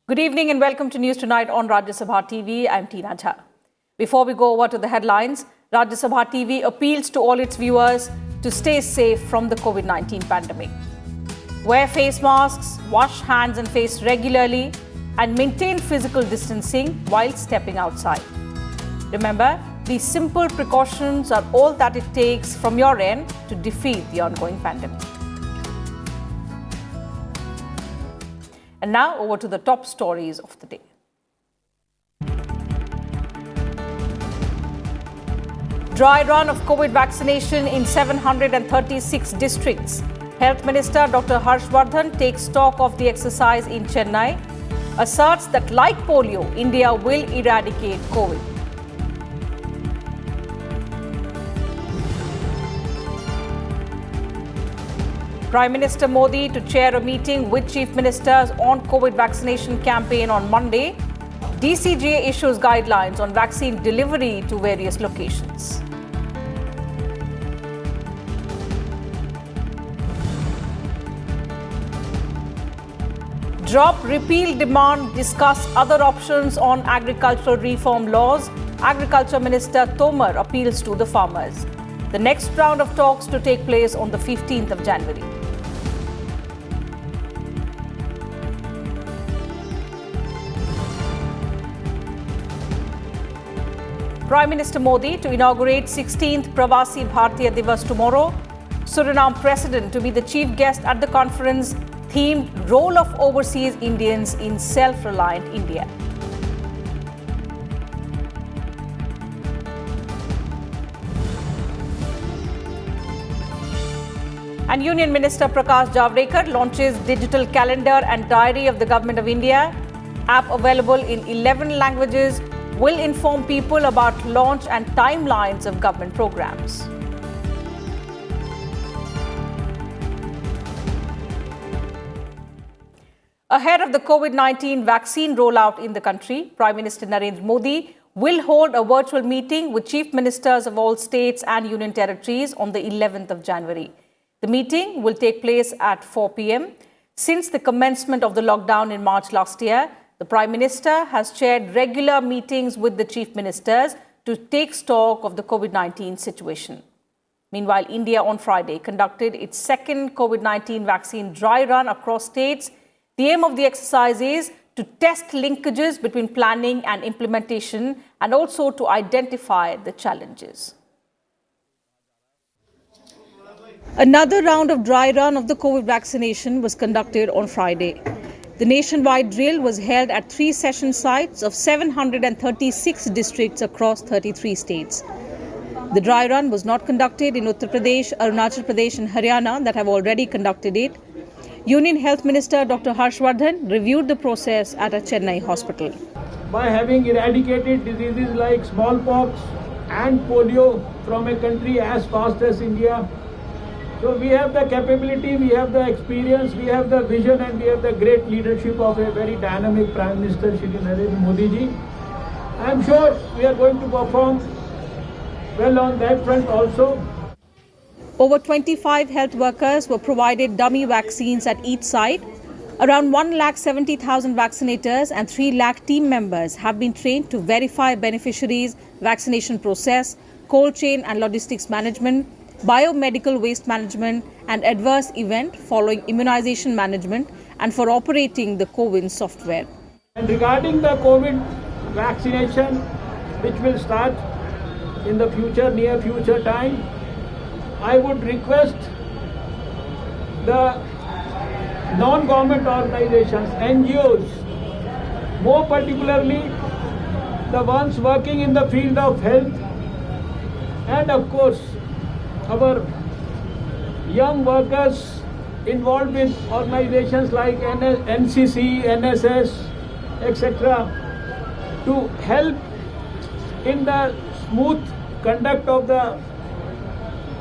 Good evening and welcome to News Tonight on RajyaSabhaTV. I'm Tina Jha. Before we go over to the headlines, RajyaSabhaTV appeals to all its viewers to stay safe from the COVID-19 pandemic. Wear face masks, wash hands and face regularly, and maintain physical distancing while stepping outside. Remember, these simple precautions are all that it takes from your end to defeat the ongoing pandemic. And now over to the top stories of the day. Dry run of COVID vaccination in 736 districts. Health Minister Dr. Harshvardhan takes stock of the exercise in Chennai, asserts that like polio, India will eradicate COVID. Prime Minister Modi to chair a meeting with Chief Ministers on COVID vaccination campaign on Monday. DGCA issues guidelines on vaccine delivery to various locations. Drop repeal demand, discuss other options on agricultural reform laws. Agriculture Minister Tomar appeals to the farmers. The next round of talks to take place on the 15th of January. Prime Minister Modi to inaugurate 16th Pravasi Bharatiya Divas tomorrow. Suriname President to be the chief guest at the conference themed Role of Overseas Indians in Self-Reliant India. And Union Minister Prakash Javadekar launches digital calendar and diary of the Government of India. App available in 11 languages will inform people about launch and timelines of government programs. Ahead of the COVID-19 vaccine rollout in the country, Prime Minister Narendra Modi will hold a virtual meeting with chief ministers of all states and union territories on the 11th of January. The meeting will take place at 4 p.m. Since the commencement of the lockdown in March last year, the Prime Minister has chaired regular meetings with the chief ministers to take stock of the COVID-19 situation. Meanwhile, India on Friday conducted its second COVID-19 vaccine dry run across states. The aim of the exercise is to test linkages between planning and implementation and also to identify the challenges. Another round of dry run of the COVID vaccination was conducted on Friday. The nationwide drill was held at 3 session sites of 736 districts across 33 states. The dry run was not conducted in Uttar Pradesh, Arunachal Pradesh and Haryana that have already conducted it. Union Health Minister Dr. Harshvardhan reviewed the process at a Chennai hospital. By having eradicated diseases like smallpox and polio from a country as fast as India, so we have the capability, we have the experience, we have the vision and we have the great leadership of a very dynamic Prime Minister, Shri Narendra Modi ji. I am sure we are going to perform well on that front also. Over 25 health workers were provided dummy vaccines at each site. Around 1,70,000 vaccinators and 3 lakh team members have been trained to verify beneficiaries, vaccination process, cold chain and logistics management, biomedical waste management and adverse event following immunization management and for operating the COVID software. And regarding the COVID vaccination, which will start in the future, near future time, I would request the non-government organizations, NGOs, more particularly the ones working in the field of health, and of course our young workers involved with organizations like NCC, NSS, etc., to help in the smooth conduct of the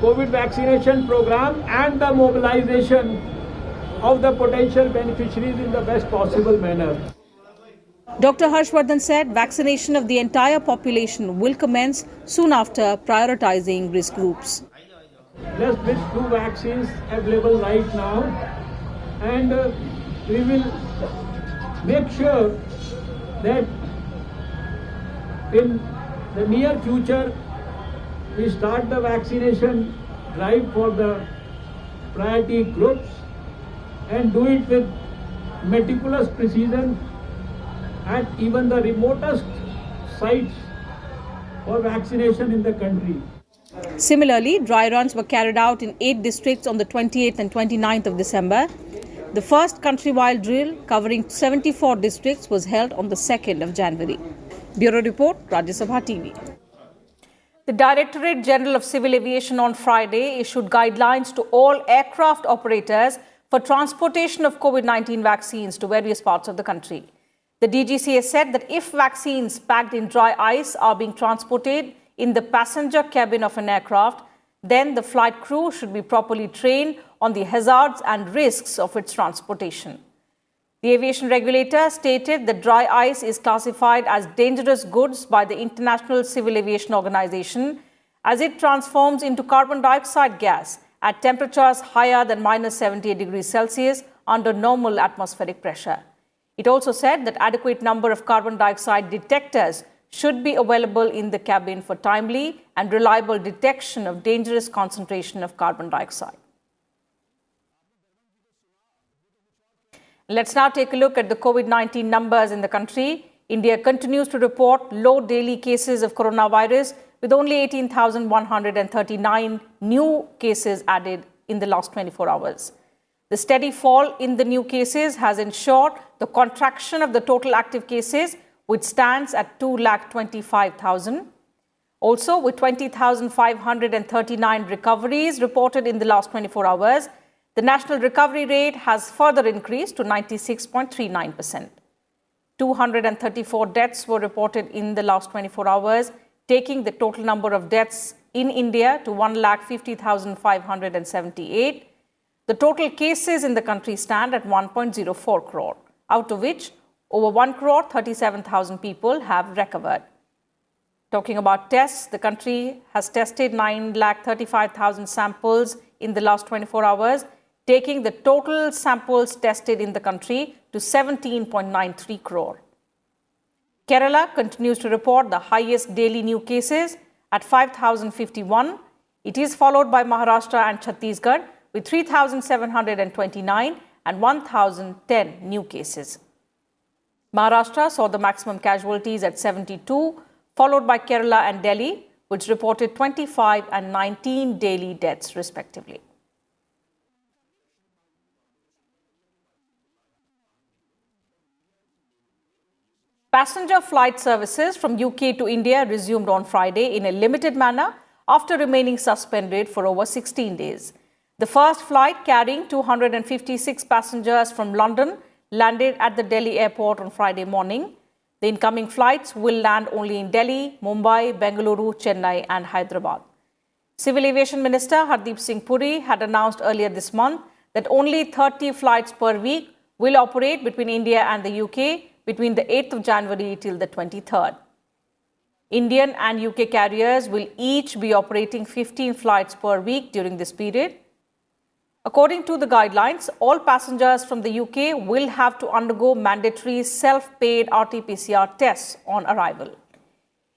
COVID vaccination program and the mobilization of the potential beneficiaries in the best possible manner. Dr. Harshvardhan said vaccination of the entire population will commence soon after prioritizing risk groups. There's 2 vaccines available right now, and we will make sure that in the near future we start the vaccination drive for the priority groups and do it with meticulous precision at even the remotest sites for vaccination in the country. Similarly, dry runs were carried out in 8 districts on the 28th and 29th of December. The first countrywide drill covering 74 districts was held on the 2nd of January. Bureau Report, RajyaSabhaTV. The Directorate General of Civil Aviation on Friday issued guidelines to all aircraft operators for transportation of COVID-19 vaccines to various parts of the country. The DGCA said that if vaccines packed in dry ice are being transported in the passenger cabin of an aircraft, then the flight crew should be properly trained on the hazards and risks of its transportation. The aviation regulator stated that dry ice is classified as dangerous goods by the International Civil Aviation Organization as it transforms into carbon dioxide gas at temperatures higher than minus 78 degrees Celsius under normal atmospheric pressure. It also said that adequate number of carbon dioxide detectors should be available in the cabin for timely and reliable detection of dangerous concentration of carbon dioxide. Let's now take a look at the COVID-19 numbers in the country. India continues to report low daily cases of coronavirus with only 18,139 new cases added in the last 24 hours. The steady fall in the new cases has ensured the contraction of the total active cases, which stands at 2,25,000. Also, with 20,539 recoveries reported in the last 24 hours, the national recovery rate has further increased to 96.39%. 234 deaths were reported in the last 24 hours, taking the total number of deaths in India to 1,50,578. The total cases in the country stand at 1.04 crore, out of which over 1 crore 37,000 people have recovered. Talking about tests, the country has tested 9,35,000 samples in the last 24 hours, taking the total samples tested in the country to 17.93 crore. Kerala continues to report the highest daily new cases at 5,051. It is followed by Maharashtra and Chhattisgarh with 3,729 and 1,010 new cases. Maharashtra saw the maximum casualties at 72, followed by Kerala and Delhi, which reported 25 and 19 daily deaths respectively. Passenger flight services from UK to India resumed on Friday in a limited manner after remaining suspended for over 16 days. The first flight carrying 256 passengers from London landed at the Delhi airport on Friday morning. The incoming flights will land only in Delhi, Mumbai, Bengaluru, Chennai and Hyderabad. Civil Aviation Minister Hardeep Singh Puri had announced earlier this month that only 30 flights per week will operate between India and the UK between the 8th of January till the 23rd. Indian and UK carriers will each be operating 15 flights per week during this period. According to the guidelines, all passengers from the UK will have to undergo mandatory self-paid RT-PCR tests on arrival.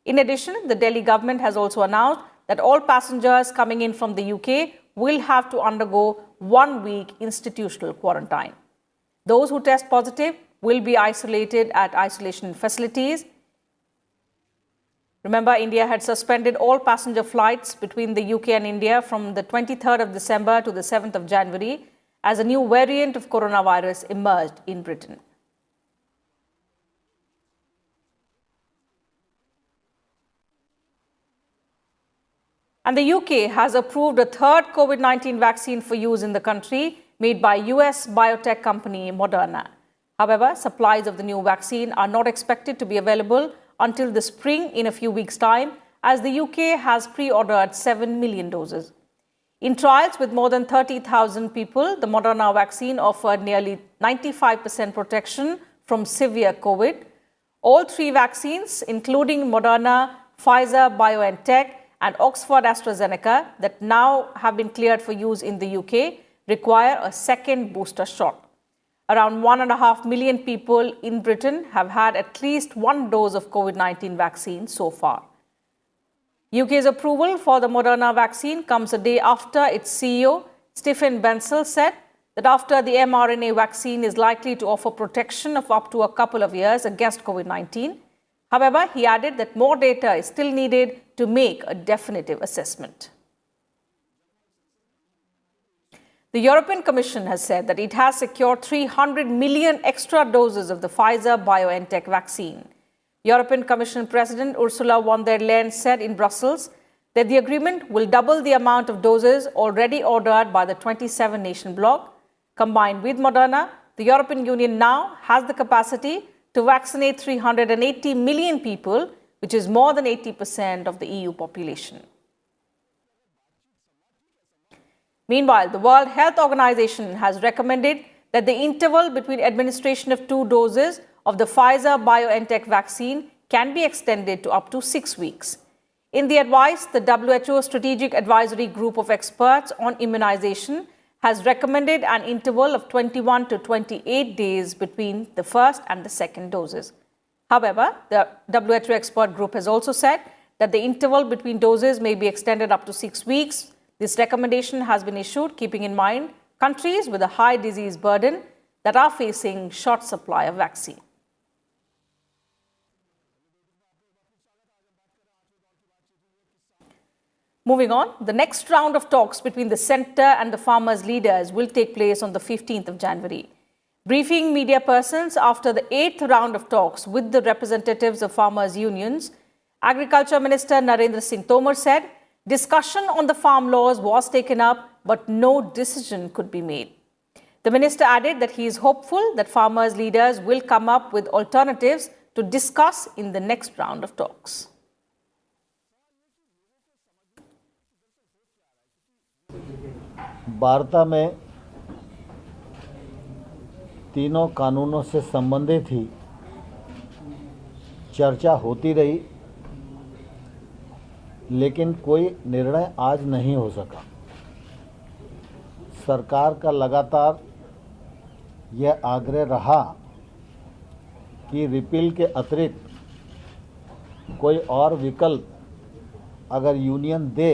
In addition, the Delhi government has also announced that all passengers coming in from the UK will have to undergo 1 week institutional quarantine. Those who test positive will be isolated at isolation facilities. Remember, India had suspended all passenger flights between the UK and India from the 23rd of December to the 7th of January as a new variant of coronavirus emerged in Britain. And the UK has approved a third COVID-19 vaccine for use in the country made by US biotech company Moderna. However, supplies of the new vaccine are not expected to be available until the spring in a few weeks' time, as the UK has pre-ordered 7 million doses. In trials with more than 30,000 people, the Moderna vaccine offered nearly 95% protection from severe COVID. All 3 vaccines, including Moderna, Pfizer, BioNTech, and Oxford AstraZeneca, that now have been cleared for use in the UK, require a second booster shot. Around 1.5 million people in Britain have had at least one dose of COVID-19 vaccine so far. UK's approval for the Moderna vaccine comes a day after its CEO, Stephen Bancel, said that after the mRNA vaccine is likely to offer protection of up to a couple of years against COVID-19. However, he added that more data is still needed to make a definitive assessment. The European Commission has said that it has secured 300 million extra doses of the Pfizer-BioNTech vaccine. European Commission President Ursula von der Leyen said in Brussels that the agreement will double the amount of doses already ordered by the 27-nation bloc. Combined with Moderna, the European Union now has the capacity to vaccinate 380 million people, which is more than 80% of the EU population. Meanwhile, the World Health Organization has recommended that the interval between administration of 2 doses of the Pfizer-BioNTech vaccine can be extended to up to 6 weeks. In the advice, the WHO Strategic Advisory Group of Experts on Immunization has recommended an interval of 21 to 28 days between the first and the second doses. However, the WHO expert group has also said that the interval between doses may be extended up to 6 weeks. This recommendation has been issued keeping in mind countries with a high disease burden that are facing short supply of vaccine. Moving on, the next round of talks between the centre and the farmers' leaders will take place on the 15th of January. Briefing media persons after the 8th round of talks with the representatives of farmers' unions, Agriculture Minister Narendra Singh Tomar said discussion on the farm laws was taken up, but no decision could be made. The minister added that he is hopeful that farmers' leaders will come up with alternatives to discuss in the next round of talks. वार्ता में तीनों कानूनों से संबंधित ही चर्चा होती रही, लेकिन कोई निर्णय आज नहीं हो सका। सरकार का लगातार यह आग्रह रहा कि रिपील के अतिरिक्त कोई और विकल्प अगर यूनियन दे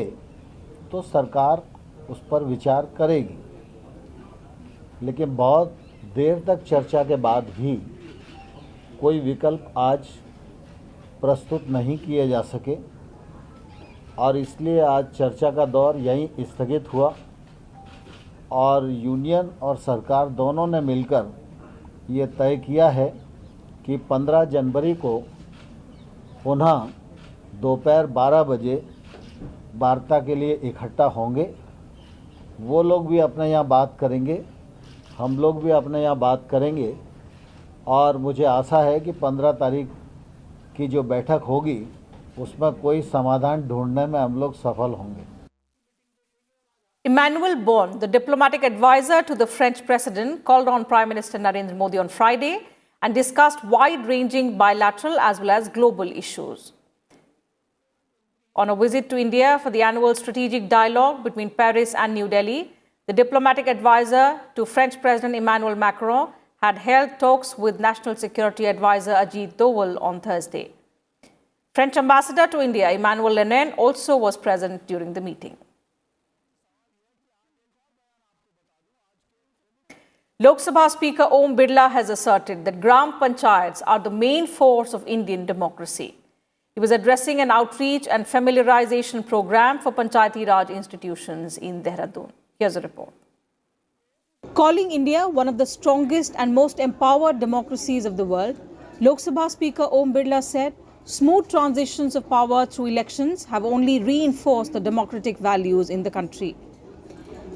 तो सरकार उस पर विचार करेगी, लेकिन बहुत देर तक चर्चा के बाद भी कोई विकल्प आज प्रस्तुत नहीं किए जा सके और इसलिए आज चर्चा का दौर यहीं स्थगित हुआ और यूनियन और सरकार दोनों ने मिलकर ये तय किया है कि 15 जनवरी को पुनः दोपहर 12 बजे वार्ता के लिए इकट्ठा होंगे। वो लोग भी अपने यहाँ बात करेंगे, हम लोग भी अपने यहाँ बात करेंगे और मुझे आशा है कि 15 तारीख की जो बैठक होगी उसमें कोई समाधान ढूंढने में हम लोग सफल होंगे। Emmanuel Bon, the diplomatic advisor to the French president, called on Prime Minister Narendra Modi on Friday and discussed wide-ranging bilateral as well as global issues. On a visit to India for the annual strategic dialogue between Paris and New Delhi, the diplomatic advisor to French President Emmanuel Macron had held talks with National Security Advisor Ajit Doval on Thursday. French Ambassador to India Emmanuel Lenin also was present during the meeting. Lok Sabha Speaker Om Birla has asserted that Gram Panchayats are the main force of Indian democracy. He was addressing an outreach and familiarization program for Panchayati Raj institutions in Dehradun. Here's a report. Calling India one of the strongest and most empowered democracies of the world, Lok Sabha Speaker Om Birla said, smooth transitions of power through elections have only reinforced the democratic values in the country.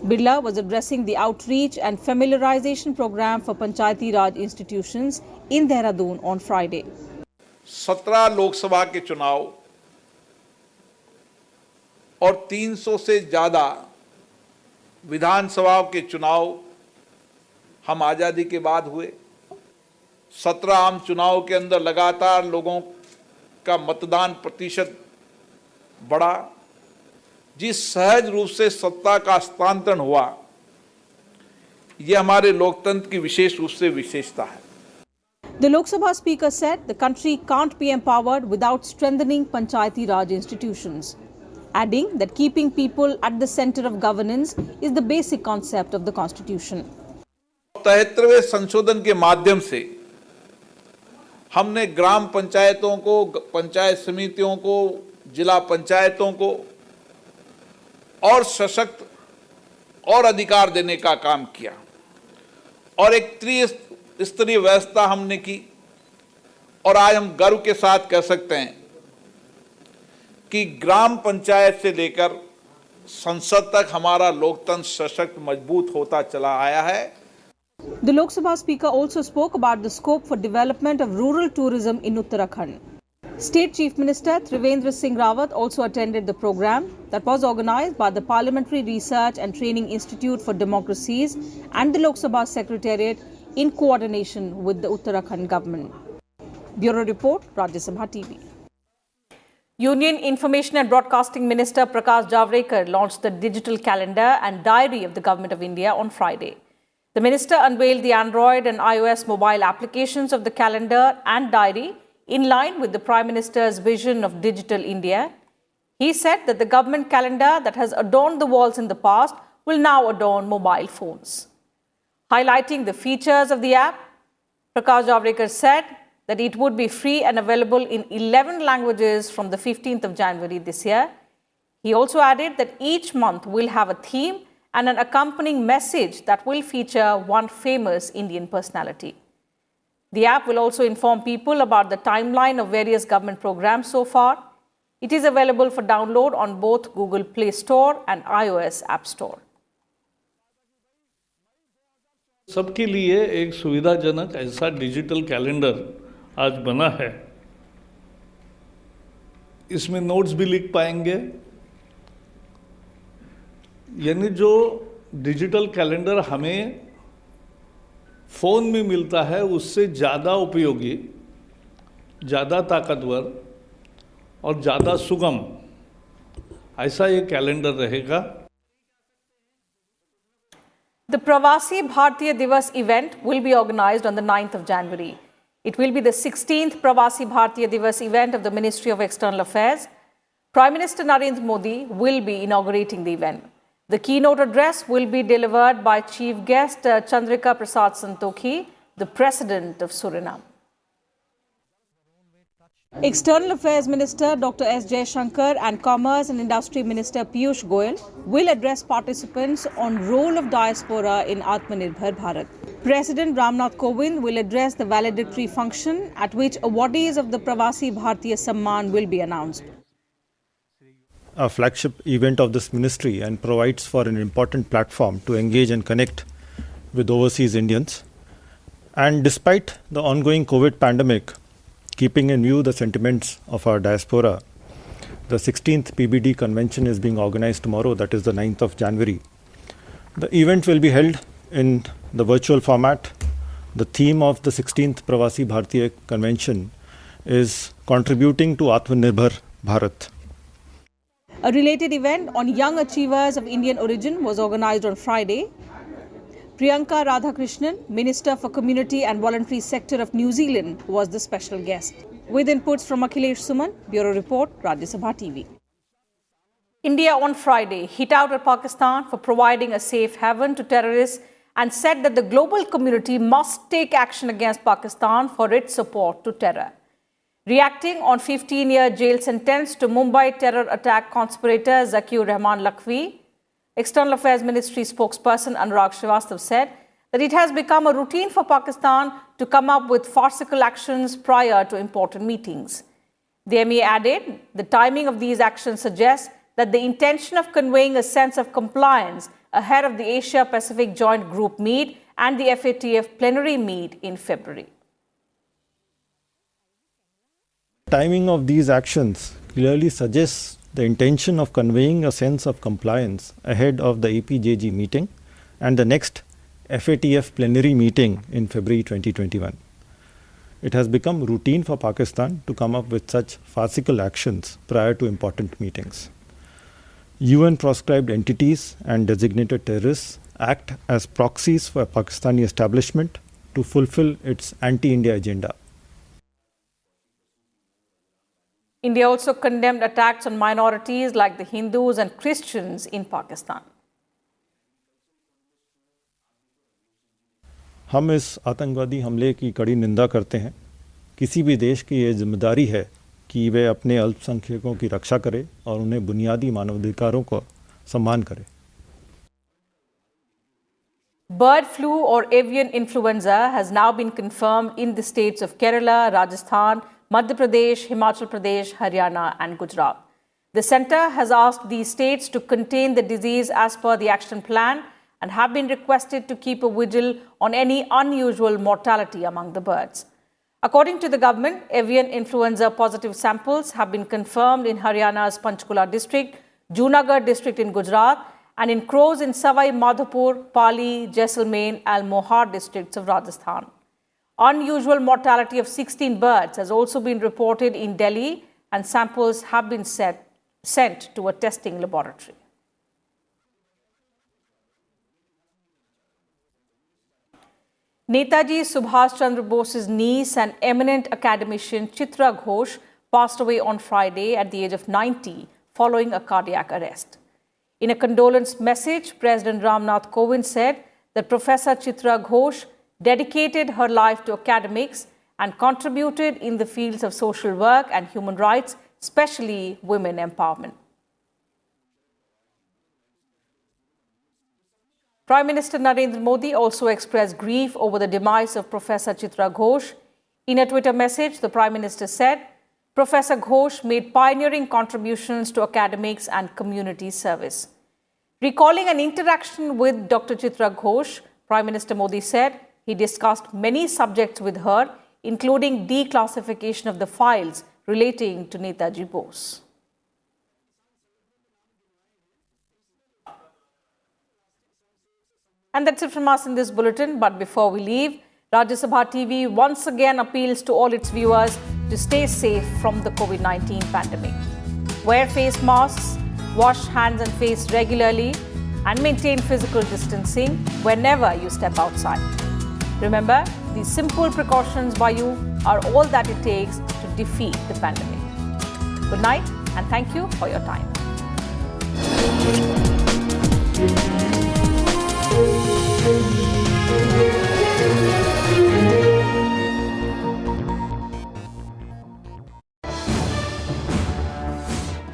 Birla was addressing the outreach and familiarization program for Panchayati Raj institutions in Dehradun on Friday. 17 Lok Sabha के चुनाव और 300 से ज़्यादा विधानसभा के चुनाव हम आज़ादी के बाद हुए। 17 आम चुनाव के अंदर लगातार लोगों का मतदान प्रतिशत बढ़ा। जिस सहज रूप से सत्ता का हस्तांतरण हुआ, ये हमारे लोकतंत्र की विशेष रूप से विशेषता है। The Lok Sabha Speaker said the country can't be empowered without strengthening Panchayati Raj institutions, adding that keeping people at the center of governance is the basic concept of the Constitution. 73वें संशोधन के माध्यम से हमने ग्राम पंचायतों को, पंचायत समितियों को, जिला पंचायतों को और सशक्त और अधिकार देने का काम किया और एक त्रिस्तरीय व्यवस्था हमने की। और आज हम गर्व के साथ कह सकते हैं कि ग्राम पंचायत से लेकर संसद तक हमारा लोकतंत्र सशक्त मजबूत होता चला आया है। The Lok Sabha Speaker also spoke about the scope for development of rural tourism in Uttarakhand. State Chief Minister Trivendra Singh Rawat also attended the program that was organized by the Parliamentary Research and Training Institute for Democracies and the Lok Sabha Secretariat in coordination with the Uttarakhand government. Bureau Report, RajyaSabhaTV. Union Information and Broadcasting Minister Prakash Javadekar launched the digital calendar and diary of the Government of India on Friday. The minister unveiled the Android and iOS mobile applications of the calendar and diary in line with the Prime Minister's vision of Digital India. He said that the government calendar that has adorned the walls in the past will now adorn mobile phones. Highlighting the features of the app, Prakash Javadekar said that it would be free and available in 11 languages from the 15th of January this year. He also added that each month will have a theme and an accompanying message that will feature one famous Indian personality. The app will also inform people about the timeline of various government programs so far. It is available for download on both Google Play Store and iOS App Store. सबके लिए एक सुविधाजनक ऐसा digital calendar आज बना है। इसमें notes भी लिख पाएंगे, यानी जो डिजिटल कैलेंडर हमें फ़ोन में मिलता है उससे ज़्यादा उपयोगी, ज़्यादा ताकतवर और ज़्यादा सुगम ऐसा ये कैलेंडर रहेगा। The Pravasi Bharatiya Divas event will be organized on the 9th of January. It will be the 16th Pravasi Bharatiya Divas event of the Ministry of External Affairs. Prime Minister Narendra Modi will be inaugurating the event. The keynote address will be delivered by Chief Guest Chandrika Prasad Santokhi, the President of Suriname. External Affairs Minister Dr. S. Jaishankar and Commerce and Industry Minister Piyush Goyal will address participants on role of diaspora in Atmanirbhar Bharat. President Ramnath Kovind will address the valedictory function at which awardees of the Pravasi Bharatiya Samman will be announced. A flagship event of this ministry and provides for an important platform to engage and connect with overseas Indians. And despite the ongoing COVID pandemic, keeping in view the sentiments of our diaspora, the 16th PBD convention is being organized tomorrow, that is the 9th of January. The event will be held in the virtual format. The theme of the 16th Pravasi Bharatiya convention is contributing to Atmanirbhar Bharat. A related event on young achievers of Indian origin was organized on Friday. Priyanka Radhakrishnan, Minister for Community and Voluntary Sector of New Zealand, was the special guest. With inputs from Akhilesh Suman, Bureau Report, RajyaSabhaTV. India on Friday hit out at Pakistan for providing a safe haven to terrorists and said that the global community must take action against Pakistan for its support to terror. Reacting on 15-year jail sentence to Mumbai terror attack conspirator Zakir Rahman Lakhvi, External Affairs Ministry spokesperson Anurag Srivastava said that it has become a routine for Pakistan to come up with farcical actions prior to important meetings. The ME added the timing of these actions suggests that the intention of conveying a sense of compliance ahead of the Asia-Pacific Joint Group meet and the FATF plenary meet in February. Timing of these actions clearly suggests the intention of conveying a sense of compliance ahead of the APJG meeting and the next FATF plenary meeting in February 2021. It has become routine for Pakistan to come up with such farcical actions prior to important meetings. UN proscribed entities and designated terrorists act as proxies for Pakistani establishment to fulfill its anti-India agenda. India also condemned attacks on minorities like the Hindus and Christians in Pakistan. हम इस आतंकवादी हमले की कड़ी निंदा करते हैं। किसी भी देश की ये जिम्मेदारी है कि वे अपने अल्पसंख्यकों की रक्षा करे और उन्हें बुनियादी मानवाधिकारों को सम्मान करे। Bird flu or avian influenza has now been confirmed in the states of Kerala, Rajasthan, Madhya Pradesh, Himachal Pradesh, Haryana and Gujarat. The centre has asked these states to contain the disease as per the action plan and have been requested to keep a vigil on any unusual mortality among the birds. According to the government, avian influenza positive samples have been confirmed in Haryana's Panchkula district, Junagadh district in Gujarat, and in crows in Savai Madhopur, Pali, Jaisalmer, Almohar districts of Rajasthan. Unusual mortality of 16 birds has also been reported in Delhi, and samples have been sent to a testing laboratory. Netaji Subhash Chandra Bose's niece and eminent academician Chitra Ghosh passed away on Friday at the age of 90 following a cardiac arrest. In a condolence message, President Ramnath Kovind said that Professor Chitra Ghosh dedicated her life to academics and contributed in the fields of social work and human rights, especially women empowerment. Prime Minister Narendra Modi also expressed grief over the demise of Professor Chitra Ghosh. In a Twitter message, the Prime Minister said, Professor Ghosh made pioneering contributions to academics and community service. Recalling an interaction with Dr. Chitra Ghosh, Prime Minister Modi said he discussed many subjects with her, including declassification of the files relating to Netaji Bose. And that's it from us in this bulletin. But before we leave, Rajya Sabha TV once again appeals to all its viewers to stay safe from the COVID-19 pandemic. Wear face masks, wash hands and face regularly, and maintain physical distancing whenever you step outside. Remember, these simple precautions by you are all that it takes to defeat the pandemic. Good night, and thank you for your time. Thank you.